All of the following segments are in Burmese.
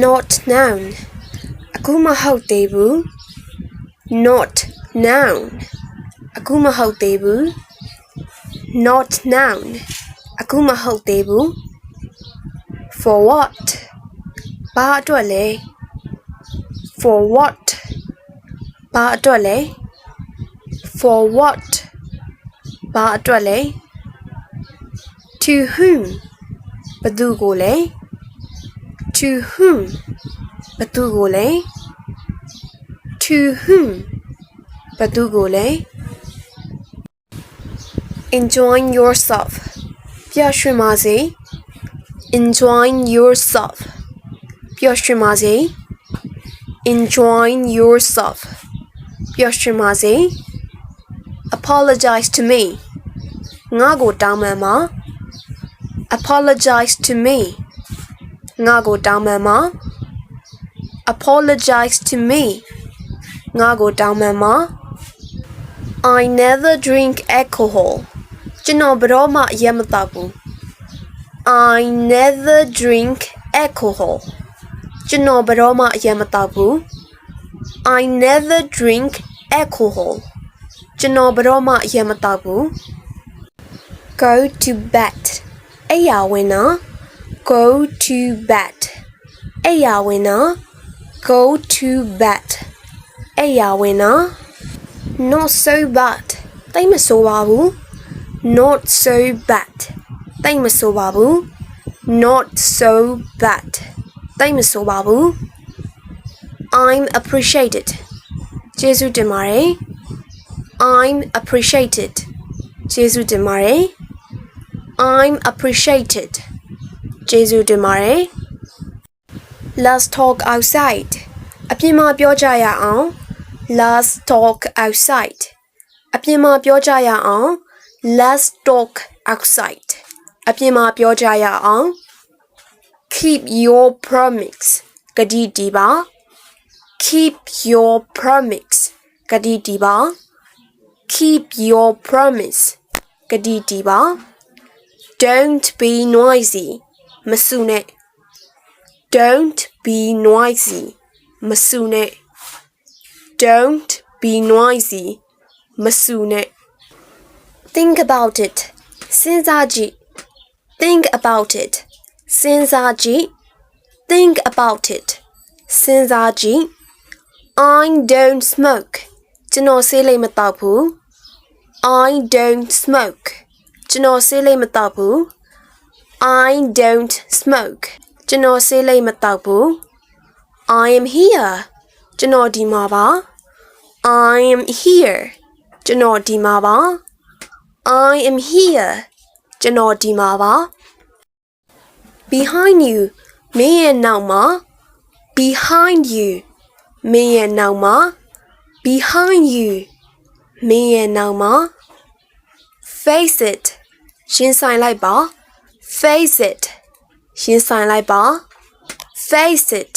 not noun အခုမဟုတ်သေးဘူး not noun အခုမဟုတ်သေးဘူး not noun အခုမဟုတ်သေးဘူး for what ဘာအတွက်လဲ for what ဘာအတွက်လဲ for what ဘာအတွက်လဲ to whom ဘယ်သူကိုလဲ to whom ဘယ်သူကိုလဲ to whom ဘယ်သူကိုလဲ enjoy yourself ပျော်ရွှင်ပါစေ enjoy yourself ပျော်ရွှင်ပါစေ enjoy yourself ပျော်ရွှင်ပါစေ apologize to me ငါကိုတောင်းပန်ပါ apologize to me ငါကိုတောင်းပန်ပါ apologize to me ငါကိုတောင်းပန်ပါ I never drink alcohol ကျွန်တော်ဘယ်တော့မှအရက်မသောက်ဘူး I never drink alcohol ကျွန်တော်ဘယ်တော့မှအရက်မသောက်ဘူး I never drink alcohol ကျွန်တော်ဘယ်တော့မှအရက်မသောက်ဘူး Go to bed အိပ်ယာဝင်နော် Go to bed အိပ်ယာဝင်နော် Go to bed အိပ်ယာဝင်နော် Not so bad တိတ်မဆိုးပါဘူး Not so bad တိတ်မဆိုးပါဘူး Not so bad တိတ်မဆိုးပါဘူး I'm appreciated ကျေးဇူးတင်ပါတယ် I'm appreciated ကျေးဇူးတင်ပါတယ် I'm appreciated ကျေးဇူးတင်ပါတယ် Let's talk outside အပြင်မှာပြောကြရအောင် Let's talk outside အပြင်မှာပြောကြရအောင် Let's talk outside အပြင်မှာပြောကြရအောင် Keep your promise ကတိတည်ပါ Keep your promise ကတိတည်ပါ Keep your promise ကတိတည်ပါ Don't be noisy မဆူနဲ့ Don't be noisy မဆူနဲ့ Don't be noisy မဆူနဲ့ Think about it စဉ်းစားကြည့် Think about it စဉ်းစားကြည့် Think about it စဉ်းစားကြည့် I don't smoke ကျွန်တော်ဆေးလိပ်မတောက်ဘူး I don't smoke ကျွန်တော်ဆေးလိပ်မတောက်ဘူး I don't smoke ကျွန်တော်ဆေးလိပ်မတောက်ဘူး I am here ကျွန်တော်ဒီမှာပါ I am here ကျွန်တော်ဒီမှာပါ I am here ကျွန်တော်ဒီမှာပါ Behind you မင်းရဲ့နောက်မှာ Behind you မင်းရဲ့နောက်မှာ Behind you မင်းရဲ့နောက်မှာ Face it ရင်ဆိုင်လိုက်ပါ Face it ရင်ဆိုင်လိုက်ပါ Face it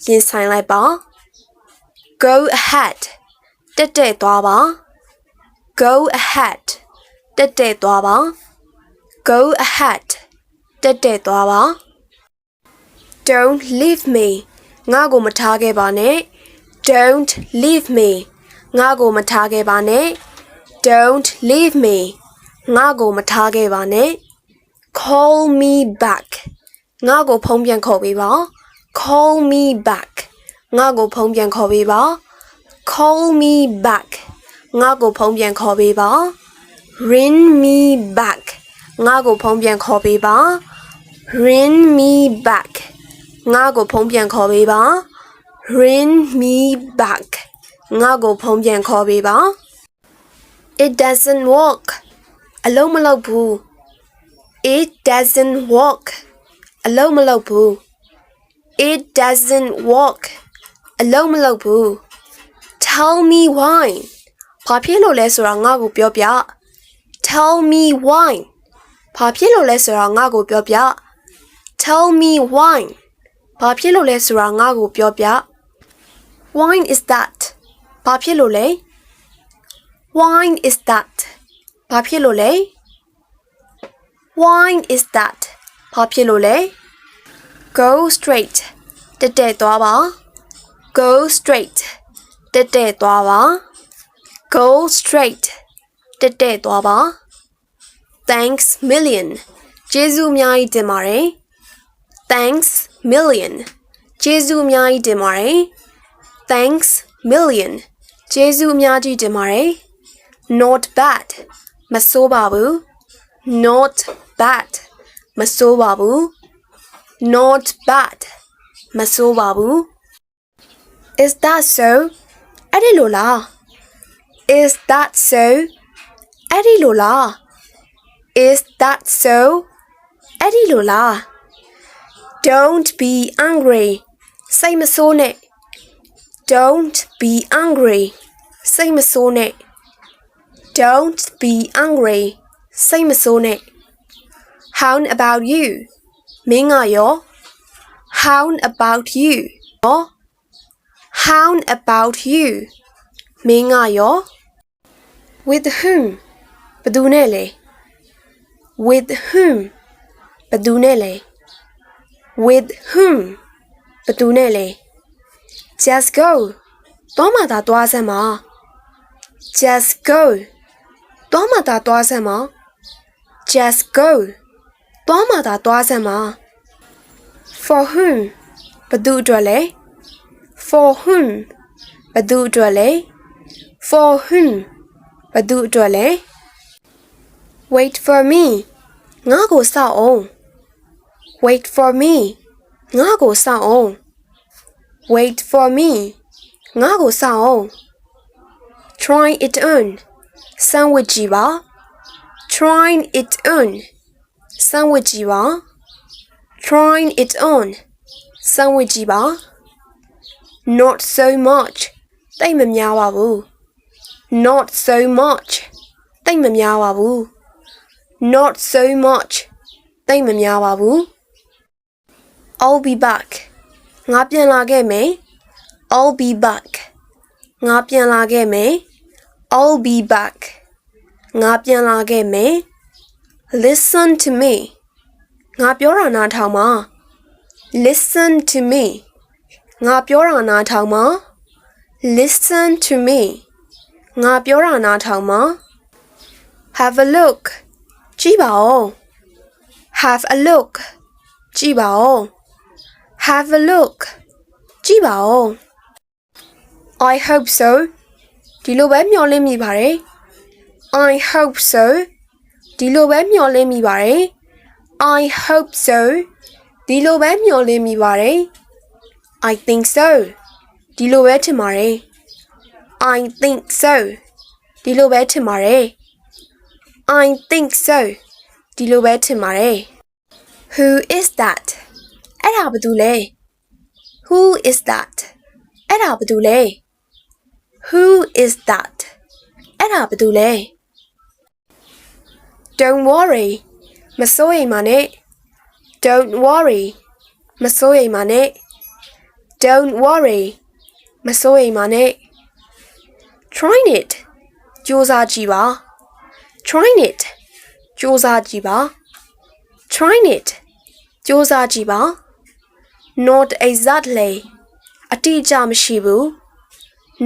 ရင်ဆိုင်လိုက်ပါ Go ahead တက်တက်သွားပါ Go ahead တက်တက်သွားပါ Go ahead တက်တက်သွားပါ Don't leave me ငါကိုမထားခဲ့ပါနဲ့ Don't leave me ငါကိုမထားခဲ့ပါနဲ့ Don't leave me ငါကိုမထားခဲ့ပါနဲ့ Call me back ငါကိုဖုန်းပြန်ခေါ်ပေးပါ Call me back ငါကိုဖုန်းပြန်ခေါ်ပေးပါ Call me back ငါကိုဖုန်းပြန်ခေါ်ပေးပါ Ring me back ငါကိုဖုန်းပြန်ခေါ်ပေးပါ Ring me back ငါကိုဖုန်းပြန်ခေါ်ပေးပါ Ring me back ငါကိုဖုန်းပြန်ခေါ်ပေးပါ It doesn't work အလုံးမလုပ်ဘူး It doesn't work အလုံးမလုပ်ဘူး It doesn't work အလုံးမလုပ်ဘူး Tell me why ဘာဖြစ်လို့လဲဆိုတာငါ့ကိုပြောပြ Tell me why ဘာဖြစ်လို့လဲဆိုတာငါ့ကိုပြောပြ Tell me why ဘာဖြစ်လို့လဲဆိုတာငါ့ကိုပြောပြ Why is that ဘာဖြစ်လို့လဲ Why is that ဘာဖြစ်လို့လဲ Why is that ဘာဖြစ်လို့လဲ Go straight တက်တက်သွားပါ go straight တက်တက်သွားပါ go straight တက်တက်သွားပါ thanks million ကျေးဇူးအများကြီးတင်ပါတယ် thanks million ကျေးဇူးအများကြီးတင်ပါတယ် thanks million ကျေးဇူးအများကြီးတင်ပါတယ် not bad မဆိုးပါဘူး not bad မဆိုးပါဘူး not bad မဆိုးပါဘူး is that so အဲ့ဒီလိုလား is that so အဲ့ဒီလိုလား is that so အဲ့ဒီလိုလား don't be angry စိတ်မဆိုးနဲ့ don't be angry စိတ်မဆိုးနဲ့ don't be angry စိတ်မဆိုးနဲ့ how about you မင်းကရော how about you how about you မင်းကရော with whom ဘယ်သူနဲ့လဲ with whom ဘယ်သူနဲ့လဲ with whom ဘယ်သူနဲ့လဲ just go သွားမှသာသွားစမ်းပါ just go သွားမှသာသွားစမ်းပါ just go သွားမှသာသွားစမ်းပါ for whom ဘယ်သူအတွက်လဲ for whom ဘယ်သူအတွက်လဲ for whom ဘယ်သူအတွက်လဲ wait for me ငါ့ကိုစောင့်အောင် wait for me ငါ့ကိုစောင့်အောင် wait for me ငါ့ကိုစောင့်အောင် try it on စမ်းဝစ်ကြည့်ပါ try it on စမ်းဝစ်ကြည့်ပါ try it on စမ်းဝစ်ကြည့်ပါ not so much တိတ်မများပါဘူး not so much တိတ်မများပါဘူး not so much တိတ်မများပါဘူး I'll be back ငါပြန်လာခဲ့မယ် I'll be back ငါပြန်လာခဲ့မယ် I'll be back ငါပြန်လာခဲ့မယ် listen to me ငါပြောတာနားထောင်ပါ listen to me ငါပြောတာနားထောင်ပါ listen to me ငါပြောတာနားထောင်ပါ have a look ကြည့်ပါဦး have a look ကြည့်ပါဦး have a look ကြည့်ပါဦး I hope so ဒီလိုပဲမျှော်လင့်မိပါတယ် I hope so ဒီလိုပဲမျှော်လင့်မိပါတယ် I hope so ဒီလိုပဲမျှော်လင့်မိပါတယ် I think so ဒီလိုပဲထင်ပါတယ် I think so ဒီလိုပဲထင်ပါတယ် I think so ဒီလိုပဲထင်ပါတယ် Who is that အဲ့ဒါဘာတူလဲ Who is that အဲ့ဒါဘာတူလဲ Who is that အဲ့ဒါဘာတူလဲ Don't worry မစိုးရိမ်ပါနဲ့ Don't worry မစိုးရိမ်ပါနဲ့ Don't worry မစိုးရိမ်ပါနဲ့ Try it ကြိုးစားကြည့်ပါ Try it ကြိုးစားကြည့်ပါ Try it ကြိုးစားကြည့်ပါ Not exactly အတိအကျမရှိဘူး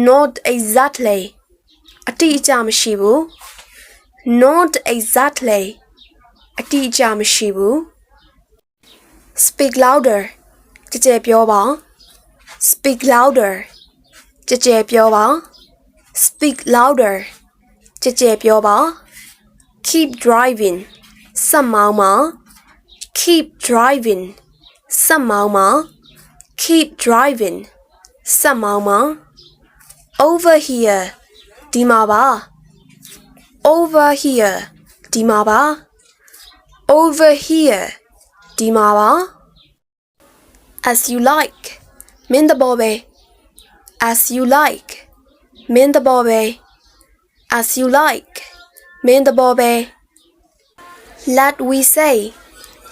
Not exactly အတိအကျမရှိဘူး Not exactly အတိအကျမရှိဘူး Speak louder ကြည်ကြဲပြောပါ Speak louder ကြည်ကြဲပြောပါ Speak louder ကြည်ကြဲပြောပါ Keep driving ဆက်မောင်းပါ Keep driving ဆက်မောင်းပါ Keep driving ဆက်မောင်းပါ Over here ဒီမှာပါ Over here ဒီမှာပါ Over here ဒီမှာပါ As you like မင်းသဘောပဲ As you like မင်းသဘောပဲ As you like မင်းသဘောပဲ Let we say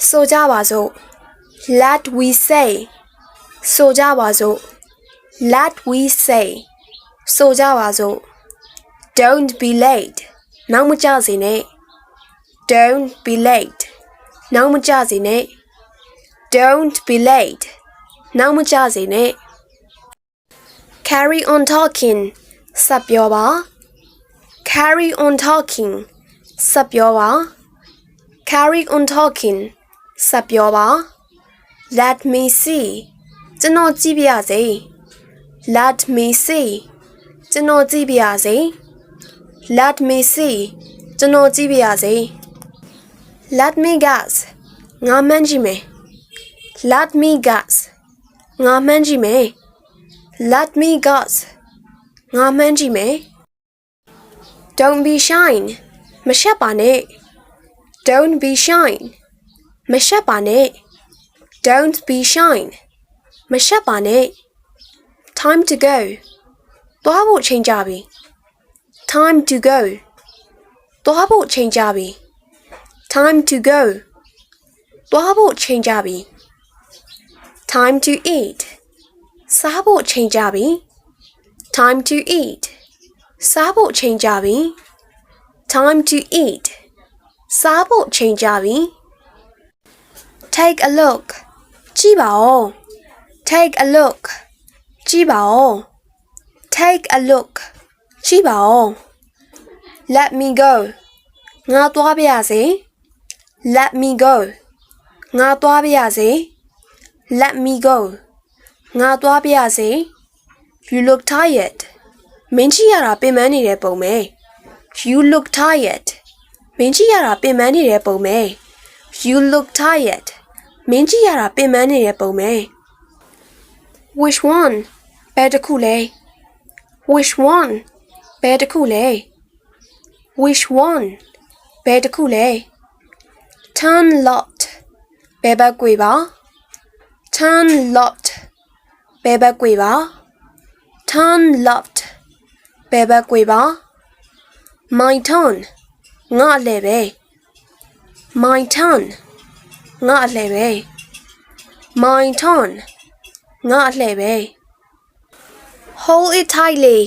ဆိုကြပါစို့ Let we say ဆိုကြပါစို့ Let we say ဆိုကြပါစို့ Don't be late နောက်မကျစေနဲ့ Don't be late နောက်မကျစေနဲ့ Don't be late နောက်မကျစေနဲ့ Carry on talking ဆက်ပြောပါ Carry on talking ဆက်ပြောပါ Carry on talking ဆက်ပြောပါ Let me see ကျွန်တော်ကြည့်ပြရစေ Let me see ကျွန်တော်ကြည့်ပြရစေ Let me see ကျွန်တော်ကြည့်ပြရစေ Let me guess ငါမှန်းကြည့်မယ် Let me guess ငါမှန်းကြည့်မယ် Let me guess ငါမှန်းကြည့်မယ် Don't be shy မရှက်ပါနဲ့ Don't be shy မရှက်ပါနဲ့ Don't be shy မရှက်ပါနဲ့ Time to go သွားဖို့ချိန်ကြပြီ Time to go သွားဖို့ချိန်ကြပြီ Time to go သွားဖို့ချိန်ကြပြီ Time to eat စားဖို့ချိန်ကြပြီ Time to eat စားဖို့ချိန်ကြပြီ Time to eat စားဖို့ချိန်ကြပြီ Take a look ကြည့်ပါဦး Take a look ကြည့်ပါဦး Take a look ကြည့်ပါဦး Let me go ငါသွားပါရစေ Let me go ငါသွားပါရစေ Let me go ငါသွားပါရစေ You look tired မင်းကြီးရတာပင်ပန်းနေတဲ့ပုံပဲ You look tired မင်းကြီးရတာပင်ပန်းနေတဲ့ပုံပဲ You look tired မင်းကြီးရတာပင်ပန်းနေတဲ့ပုံပဲ Which one ဘယ်တစ်ခုလဲ Which one ဘယ်တစ်ခုလဲ Which one ဘယ်တစ်ခုလဲ Turn left ဘယ်ဘက်ကွေပါ Turn left ဘယ်ဘက်ကွေပါ Turn left ဘယ်ဘက်ကွေပါ My turn ငါအလှည့်ပဲ My turn ငါအလှည့်ပဲ My turn ငါအလှည့်ပဲ Hold it tightly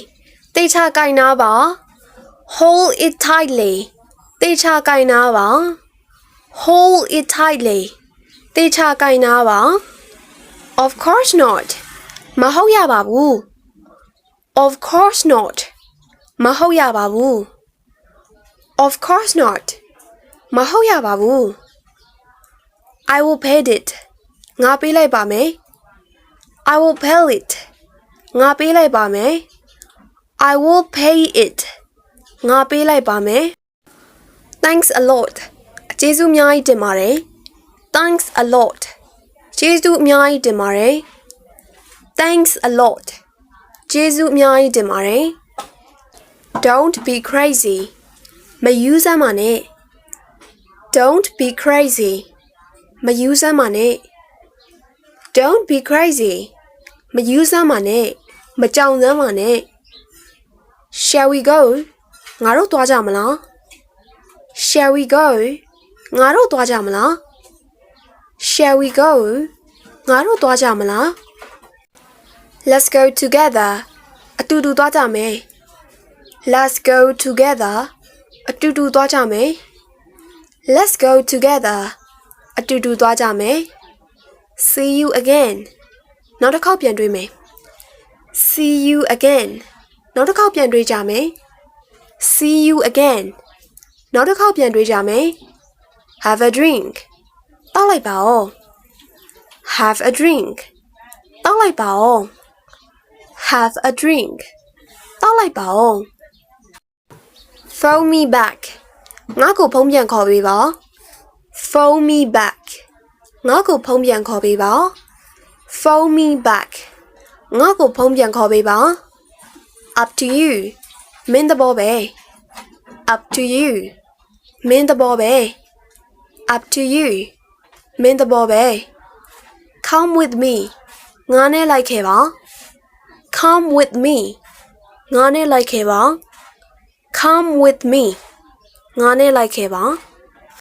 တိတ်ချကိုင်နာပါ Hold it tightly တိတ်ချကိုင်နာပါ Hold it tightly တိတ်ချကိုင်နာပါ Of course not မဟုတ်ရပါဘူး Of course not မဟုတ်ရပါဘူး Of course not မဟုတ်ရပါဘူး I will pay it ငါပေးလိုက်ပါမယ် I will pay it ငါပေးလိုက်ပါမယ် I will pay it ငါပေးလိုက်ပါမယ် Thanks a lot ကျေးဇူးအများကြီးတင်ပါတယ် Thanks a lot ကျေးဇူးအများကြီးတင်ပါတယ် Thanks a lot ကျေးဇူးအများကြီးတင်ပါတယ် Don't be crazy မယူစမ်းပါနဲ့ Don't be crazy မယူစမ်းပါနဲ့ Don't be crazy မယူစမ်းပါနဲ့မကြောင်စမ်းပါနဲ့ Shall we go ငါတို့သွားကြမလား Shall we go ငါတို့သွားကြမလား Shall we go ငါတို့သွားကြမလား Let's go together အတူတူသွားကြမယ် Let's go together အတူတူသွားကြမယ် Let's go together အတူတူသွားကြမယ် See you again နောက်တစ်ခေါက်ပြန်တွေ့မယ် See you again နောက်တစ်ခေါက်ပြန်တွေ့ကြမယ် See you again နောက်တစ်ခေါက်ပြန်တွေ့ကြမယ် Have a drink တောက်လိုက်ပါဦး Have a drink တောက်လိုက်ပါဦး Have a drink တောက်လိုက်ပါဦး Phone me back ငါ့ကိုဖုန်းပြန်ခေါ်ပေးပါ Phone me back ငါ့ကိုဖုန်းပြန်ခေါ်ပေးပါ Phone me back ငါ့ကိုဖုန်းပြန်ခေါ်ပေးပါ Up to you မင်းသဘောပဲ Up to you မင်းသဘောပဲ Up to you မင်းသဘောပဲ Come with me ငါနဲ့လိုက်ခဲ့ပါ Come with me ငါနဲ့လိုက်ခဲ့ပါ Come with me ငါနဲ့လိုက်ခဲ့ပါ